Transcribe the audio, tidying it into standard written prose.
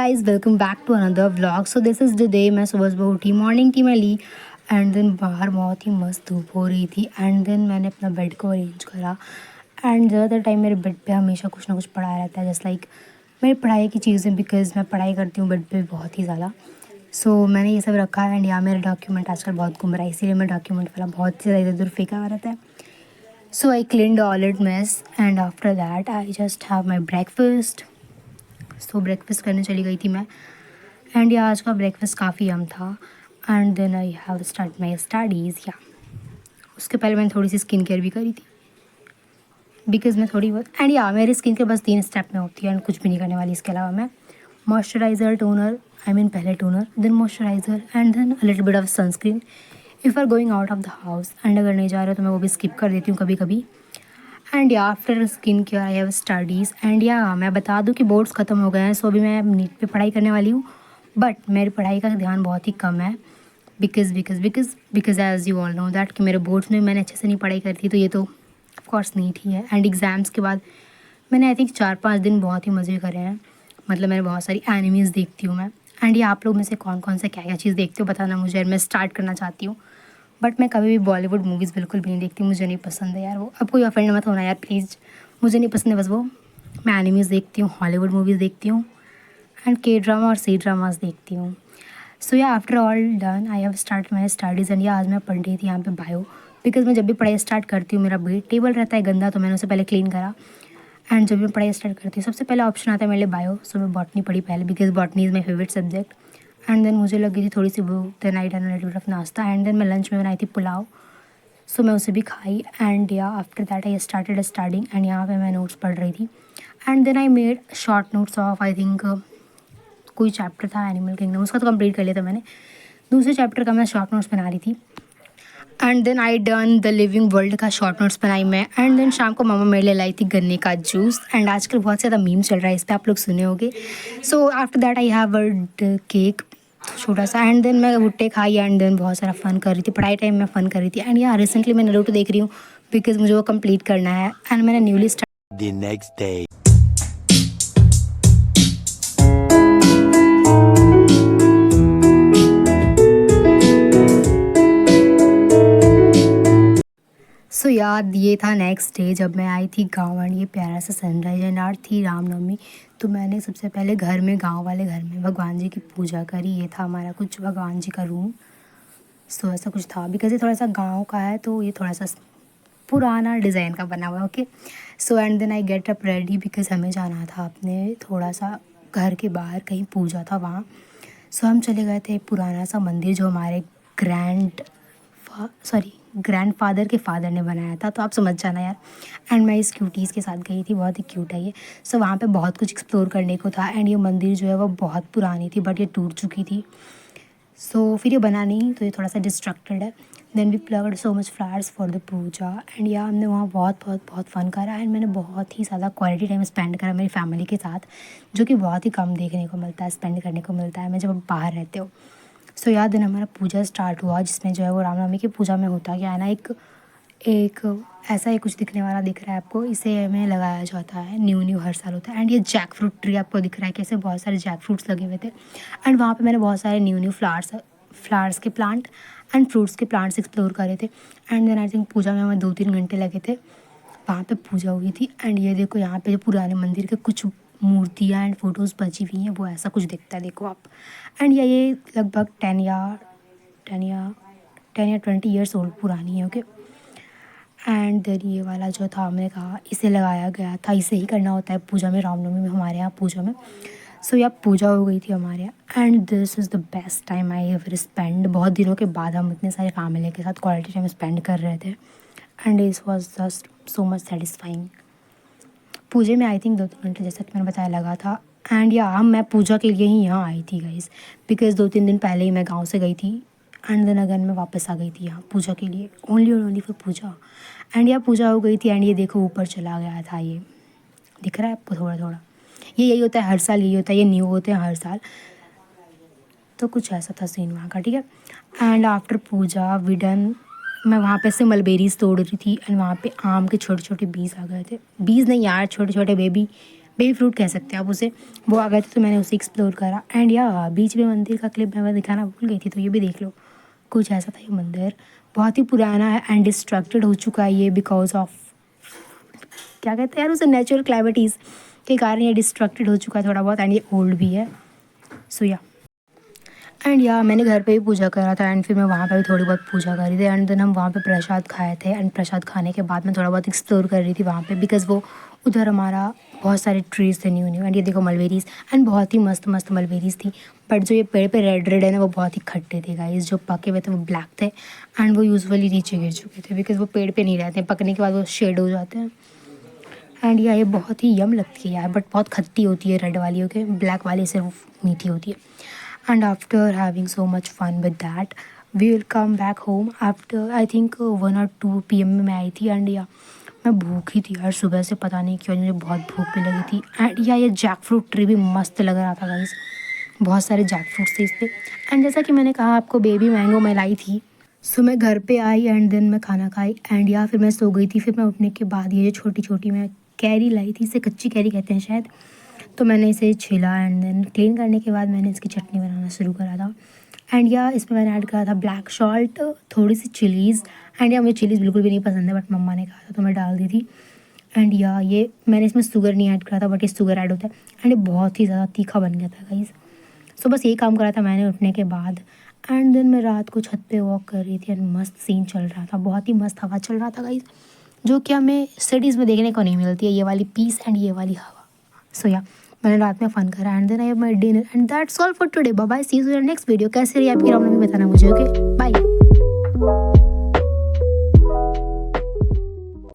guys, welcome back to another vlog. So this is the day मैं सुबह उठी, morning tea मैं ली and then बाहर बहुत ही मस्त धूप हो रही थी एंड देन मैंने अपना बेड को अरेंज करा एंड ज़्यादातर टाइम मेरे बेड पे हमेशा कुछ ना कुछ पड़ा रहता है जस्ट लाइक मेरी पढ़ाई की चीज़ें बिकॉज मैं पढ़ाई करती हूँ बेड पे बहुत ही ज़्यादा. सो मैंने ये सब रखा है एंड यहाँ मेरा डॉक्यूमेंट आजकल बहुत घूम रहा है इसीलिए मैं डॉक्यूमेंट वाला बहुत ज़्यादा इधर उधर फेंका हुआ रहता है. So I cleaned all it mess and after that I just have my breakfast. So breakfast करने चली गई थी मैं एंड या आज का ब्रेकफास्ट काफ़ी यम था and then I have start my studies. या उसके पहले मैंने थोड़ी सी स्किन केयर भी करी थी बिकॉज मैं थोड़ी बहुत एंड या मेरी स्किन केयर बस 3 स्टेप में होती है एंड कुछ भी नहीं करने वाली. इसके अलावा मैं मॉइस्चराइज़र टोनर पहले toner then moisturiser and then a little bit of sunscreen if are going out of the house and अगर नहीं जा रहे हो तो मैं वो भी स्किप कर देती हूँ कभी कभी. एंड या after skin care I have studies and या मैं बता दूँ कि बोर्ड्स ख़त्म हो गए हैं सो अभी मैं नीट पे पढ़ाई करने वाली हूँ बट मेरी पढ़ाई का ध्यान बहुत ही कम है because as you all know that कि मेरे बोर्ड्स में मैंने अच्छे से नहीं पढ़ाई करी थी तो ये तो ऑफकोर्स नीट ही है. एंड एग्ज़ाम्स के बाद मैंने आई थिंक 4-5 दिन बहुत ही मज़े करे हैं. मतलब मैंने बहुत सारी एनिमीज़ देखती हूँ मैं एंड ये आप लोग में से कौन कौन से क्या क्या चीज़ देखते हो बताना मुझे और मैं स्टार्ट करना चाहती हूँ. बट मैं कभी भी बॉलीवुड मूवीज़ बिल्कुल भी नहीं देखती, मुझे नहीं पसंद है यार वो. अब कोई ऑफेंड मत होना यार प्लीज़, मुझे नहीं पसंद है बस वो. मैं एनिमीज़ देखती हूँ, हॉलीवुड मूवीज़ देखती हूँ एंड के ड्रामा और सी ड्रामास देखती हूँ. सो या after all done I have start my studies and या आज मैं पढ़ रही थी यहाँ पे बायो बिकॉज मैं जब भी पढ़ाई स्टार्ट करती हूँ मेरा बेड टेबल रहता है गंदा तो मैंने उसे पहले क्लीन करा एंड जब भी मैं पढ़ाई स्टार्ट करती हूँ सबसे पहला ऑप्शन आता है मेरे लिए बायो. सो मैं बॉटनी पढ़ी पहले because botany is my favourite subject and then मुझे लगी थी थोड़ी सी भूख then I done little bit of नाश्ता एंड देन मैं लंच में बनाई थी पुलाव सो मैं उसे भी खाई एंड या after that I started studying and यहाँ पे मैं नोट्स पढ़ रही थी and then I made short notes of I think कोई चैप्टर था एनिमल किंगडम उसका तो कंप्लीट कर लिया था मैंने. दूसरे चैप्टर का मैं शॉर्ट नोट्स बना रही थी and then I done the living world का शॉर्ट नोट्स बनाई मैं एंड देन शाम को मामा मेरे लिए लाई थी गन्ने का जूस एंड आजकल बहुत ज़्यादा मीम चल रहा है इस पर आप लोग सुने होंगे. So after that I have a cake छोटा सा एंड देन मैं भुट्टे खाई एंड देन बहुत सारा फ़न कर रही थी. पढ़ाई टाइम में फ़न कर रही थी एंड यहाँ रिसेंटली मैं नारुतो देख रही हूँ बिकॉज मुझे वो कंप्लीट करना है एंड मैंने न्यूली The next day. सो याद ये था नेक्स्ट डे जब मैं आई थी गाँव एंड ये प्यारा सा सनराइज एंड आज थी रामनवमी तो मैंने सबसे पहले घर में गांव वाले घर में भगवान जी की पूजा करी. ये था हमारा कुछ भगवान जी का रूम. सो ऐसा कुछ था बिकॉज ये थोड़ा सा गांव का है तो ये थोड़ा सा पुराना डिज़ाइन का बना हुआ है. Okay so and then I get up ready because हमें जाना था अपने थोड़ा सा घर के बाहर कहीं पूजा था वहाँ. सो हम चले गए थे पुराना सा मंदिर जो हमारे ग्रैंडफादर के फादर ने बनाया था तो आप समझ जाना यार. एंड मैं इस क्यूटीज़ के साथ गई थी, बहुत ही क्यूट है ये. सो वहाँ पे बहुत कुछ एक्सप्लोर करने को था एंड ये मंदिर जो है वो बहुत पुरानी थी बट ये टूट चुकी थी. सो फिर ये बना नहीं तो ये थोड़ा सा डिस्ट्रक्टेड है. Then we plugged so much flowers for the puja and या हमने वहाँ बहुत फ़न करा एंड मैंने बहुत ही ज़्यादा क्वालिटी टाइम स्पेंड करा मेरी फैमिली के साथ जो कि बहुत ही कम देखने को मिलता है, स्पेंड करने को मिलता है मैं जब बाहर रहते हो. सो याद दिन हमारा पूजा स्टार्ट हुआ जिसमें जो है वो रामनवमी की पूजा में होता क्या है ना एक ऐसा ही कुछ दिखने वाला दिख रहा है आपको, इसे हमें लगाया जाता है न्यू हर साल होता है. एंड ये जैक फ्रूट ट्री आपको दिख रहा है कैसे बहुत सारे जैक फ्रूट्स लगे हुए थे एंड वहाँ पे मैंने बहुत सारे न्यू फ्लावर्स के प्लांट एंड फ्रूट्स के प्लांट्स एक्सप्लोर करे थे. एंड देन आई थिंक पूजा में हमें 2-3 घंटे लगे थे. वहाँ पे पूजा हुई थी एंड ये देखो यहाँ पे जो पुराने मंदिर के कुछ मूर्तियाँ एंड फोटोज़ बची हुई हैं वो ऐसा कुछ दिखता है देखो आप. एंड ये लगभग 10 या 20 ईयर्स ओल्ड पुरानी है. ओके एंड देन ये वाला जो था हमने कहा इसे लगाया गया था, इसे ही करना होता है पूजा में, रामनवमी में हमारे यहाँ पूजा में. सो यह पूजा हो गई थी हमारे यहाँ and this is the best time I ever spend. बहुत दिनों के बाद हम इतने सारे फैमिली के साथ क्वालिटी टाइम स्पेंड कर रहे थे and this was just so much satisfying. पूजे में आई थिंक 2-3 घंटे जैसा कि मैंने बताया लगा था एंड या मैं पूजा के लिए ही यहाँ आई थी गाइस बिकॉज 2-3 दिन पहले ही मैं गांव से गई थी एंड देन अगेन मैं वापस आ गई थी यहाँ पूजा के लिए ओनली फॉर पूजा. एंड यहाँ पूजा हो गई थी एंड ये देखो ऊपर चला गया था, ये दिख रहा है आपको थोड़ा थोड़ा. ये यही होता है हर साल, यही होता है, ये न्यू होते हैं हर साल. तो कुछ ऐसा था सीन वहाँ का, ठीक है. And after puja we done मैं वहाँ पे से मलबेरीज तोड़ रही थी एंड वहाँ पे आम के छोटे छोटे बीज आ गए थे. बीज नहीं यार, छोटे छोटे बेबी बेबी फ्रूट कह सकते हैं आप उसे, वो आ गए थे तो मैंने उसे एक्सप्लोर करा। एंड या बीच में मंदिर का क्लिप मैं दिखाना भूल गई थी, तो ये भी देख लो। कुछ ऐसा था ये मंदिर, बहुत ही पुराना है एंड डिस्ट्रक्टेड हो चुका है ये बिकॉज ऑफ क्या कहते हैं यार उसे, नेचुरल क्लैमिटीज़ के कारण ये डिस्ट्रक्टेड हो चुका है थोड़ा बहुत, एंड ये ओल्ड भी है। सो या एंड या मैंने घर पे भी पूजा करा था, एंड फिर मैं वहाँ पे भी थोड़ी बहुत पूजा करी थी, एंड देन हम वहाँ पे प्रसाद खाए थे। एंड प्रसाद खाने के बाद मैं थोड़ा बहुत एक्सप्लोर कर रही थी वहाँ पे, बिकॉज़ वो उधर हमारा बहुत सारे ट्रीज़ थे न्यू न्यू। एंड ये देखो मलबेरीज़, एंड बहुत ही मस्त मस्त मलबेरीज़ थी। बट जो ये पेड़ पे रेड रेड है ना, वो बहुत ही खट्टे थे गाइस। जो पके हुए थे वो ब्लैक थे, एंड वो यूजुअली नीचे गिर चुके थे, बिकॉज़ वो पेड़ पे नहीं रहते हैं, पकने के बाद वो शेड हो जाते हैं। एंड या ये बहुत ही यम लगती है यार, बट बहुत खट्टी होती है रेड वाली, ओके, ब्लैक वाली सिर्फ मीठी होती है। And after having so much fun with that we will come back home after I think 1 or 2 PM में मैं आई थी। एंड या मैं भूखी थी यार सुबह से, पता नहीं क्यों मुझे बहुत भूख भी लगी थी। एंड या ये जैक फ्रूट ट्री भी मस्त लग रहा था गाइस, बहुत सारे जैक फ्रूट्स थे इस पर। एंड जैसा कि मैंने कहा आपको, बेबी मैंगो मैं लाई थी। सो मैं घर पे आई एंड देन मैं खाना खाई, एंड या फिर मैं सो गई थी। फिर मैं उठने के बाद ये जो छोटी छोटी मैं कैरी लाई थी, इसे कच्ची कैरी कहते हैं शायद, तो मैंने इसे छिला एंड देन क्लीन करने के बाद मैंने इसकी चटनी बनाना शुरू करा था। एंड या इसमें मैंने ऐड करा था ब्लैक सॉल्ट, थोड़ी सी चिलीज़। एंड या मुझे चिलीज़ बिल्कुल भी नहीं पसंद है, बट मम्मा ने कहा था तो मैं डाल दी थी। एंड या ये मैंने इसमें शुगर नहीं ऐड करा था, बट ये शुगर ऐड होता है, एंड ये बहुत ही ज़्यादा तीखा बन गया था गाइस। सो बस यही काम करा था मैंने उठने के बाद। एंड देन मैं रात को छत पे वॉक कर रही थी, एंड मस्त सीन चल रहा था, बहुत ही मस्त हवा चल रहा था गाइस, जो कि हमें सिटीज़ में देखने को नहीं मिलती है, ये वाली पीस एंड ये वाली हवा। सो या मैंने रात में फ़न करा, and then I have my dinner, and that's all for today. Bye bye, see you in next video. कैसे रही आपकी रामनवमी बताना मुझे, ओके बाय।